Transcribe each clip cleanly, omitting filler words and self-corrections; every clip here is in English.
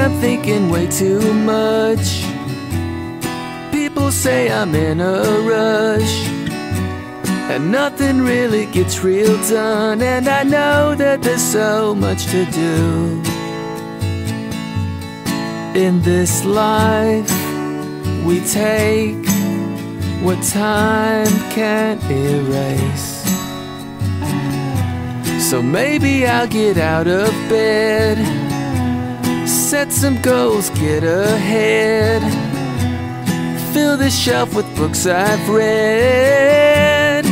I'm thinking way too much. People say I'm in a rush, and nothing really gets real done. And I know that there's so much to do in this life. We take what time can't erase. So maybe I'll get out of bed, set some goals, get ahead, fill this shelf with books I've read.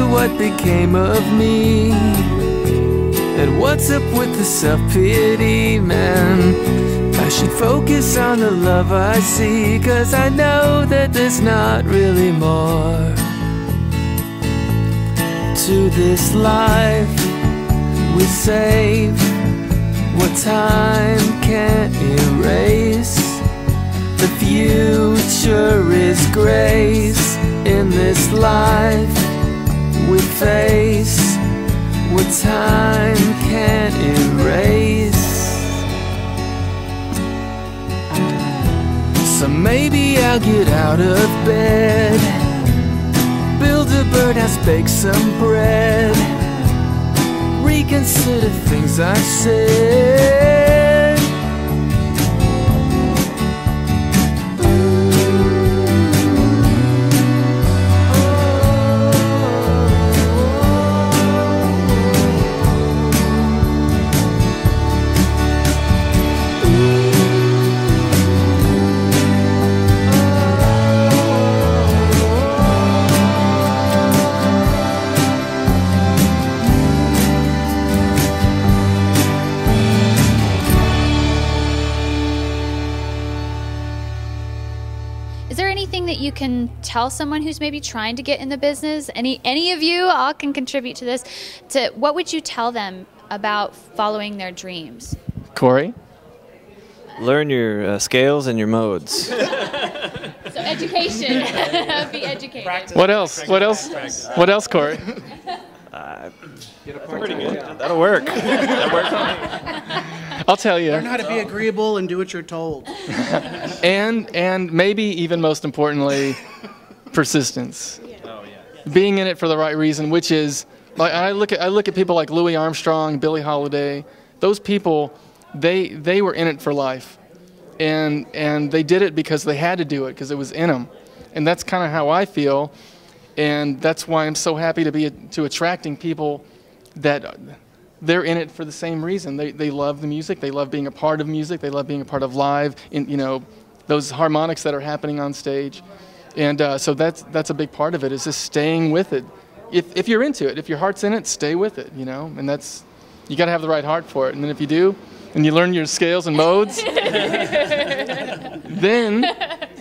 What became of me, and what's up with the self-pity, man? I should focus on the love I see, 'cause I know that there's not really more to this life. We save what time can't erase. The future is grace. In this life we face what time can't erase. So maybe I'll get out of bed, build a birdhouse, bake some bread, reconsider things I've said. You can tell someone who's maybe trying to get in the business, any of you all can contribute to this, what would you tell them about following their dreams? Corey? Learn your scales and your modes. So education. Be educated. Practice. What else? What else? What else, Corey? Pretty good. That'll work. That works for me. I'll tell you. Learn how to be agreeable and do what you're told. and maybe even most importantly, persistence. Oh, yeah. Being in it for the right reason, which is like I look at people like Louis Armstrong, Billie Holiday. Those people, they were in it for life, and they did it because they had to do it because it was in them, and that's kind of how I feel, and that's why I'm so happy to attracting people that they're in it for the same reason. They love the music. They love being a part of music. They love being a part of live, those harmonics that are happening on stage. And so that's a big part of it, is just staying with it. If you're into it, if your heart's in it, stay with it, And you got to have the right heart for it. And then if you do, and you learn your scales and modes, then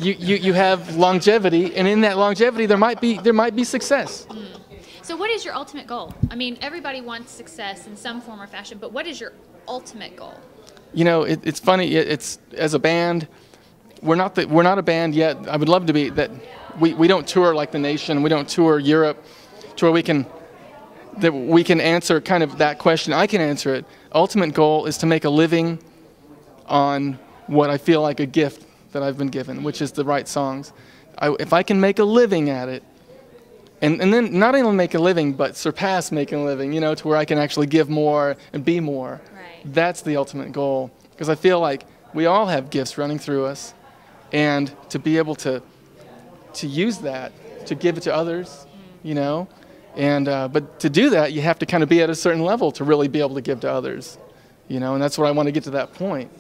you have longevity. And in that longevity, there might be success. So what is your ultimate goal? I mean, everybody wants success in some form or fashion, but what is your ultimate goal? It's funny. It's as a band, we're not a band yet. I would love to be that. We don't tour like the Nation. We don't tour Europe, to where we can answer kind of that question. I can answer it. Ultimate goal is to make a living on what I feel like a gift that I've been given, which is the right songs. If I can make a living at it. And then not only make a living, but surpass making a living, to where I can actually give more and be more. Right. That's the ultimate goal. Because I feel like we all have gifts running through us. And to be able to use that, to give it to others, And but to do that, you have to kind of be at a certain level to really be able to give to others, And that's what I want to get to that point.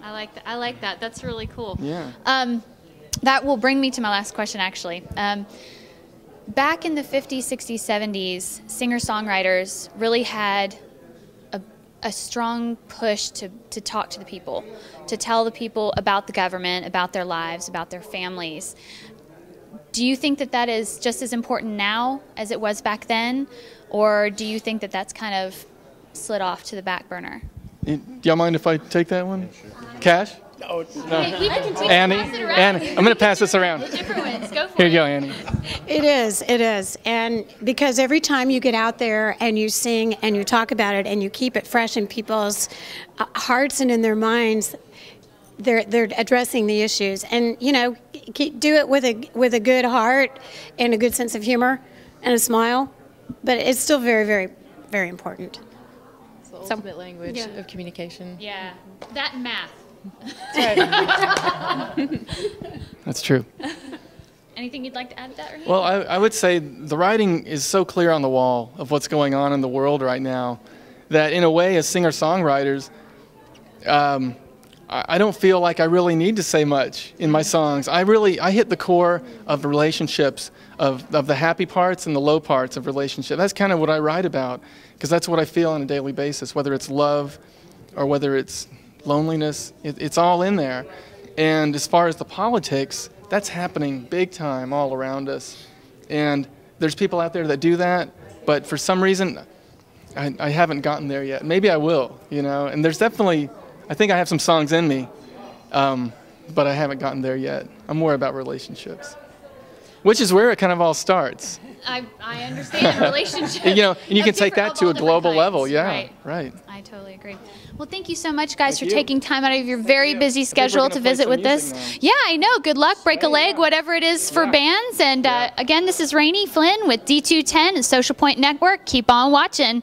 I like that. That's really cool. Yeah. That will bring me to my last question, actually. Back in the 50s, 60s, 70s, singer-songwriters really had a strong push to talk to the people, to tell the people about the government, about their lives, about their families. Do you think that that is just as important now as it was back then, or do you think that that's kind of slid off to the back burner? Do y'all mind if I take that one? Cash? No, Hey, we can take Annie? pass it around. Annie, I'm going to pass this around. Different ones. Go for Here it. you go, Annie. It is. And because every time you get out there and you sing and you talk about it and you keep it fresh in people's hearts and in their minds, they're addressing the issues. And, you know, do it with a good heart and a good sense of humor and a smile. But it's still very, very, very important. It's the ultimate language of communication. Yeah, that and math. That's true. Anything you'd like to add to that, Rahim? Well, I would say the writing is so clear on the wall of what's going on in the world right now that in a way, as singer-songwriters, I don't feel like I really need to say much in my songs. I hit the core of the relationships, of the happy parts and the low parts of relationship. That's kind of what I write about, because that's what I feel on a daily basis, whether it's love or whether it's loneliness. It's all in there. And as far as the politics, that's happening big time all around us. And there's people out there that do that, but for some reason, I haven't gotten there yet. Maybe I will, you know. And there's definitely, I think I have some songs in me, but I haven't gotten there yet. I'm more about relationships, which is where it kind of all starts. I understand relationships. You know, and you can take that to a global level. Yeah, right. I totally agree. Well, thank you so much, guys, for taking time out of your very busy schedule to visit with us. Yeah, I know. Good luck. Break a leg, whatever it is for bands. And again, this is Rainey Flynn with D210 and Social Point Network. Keep on watching.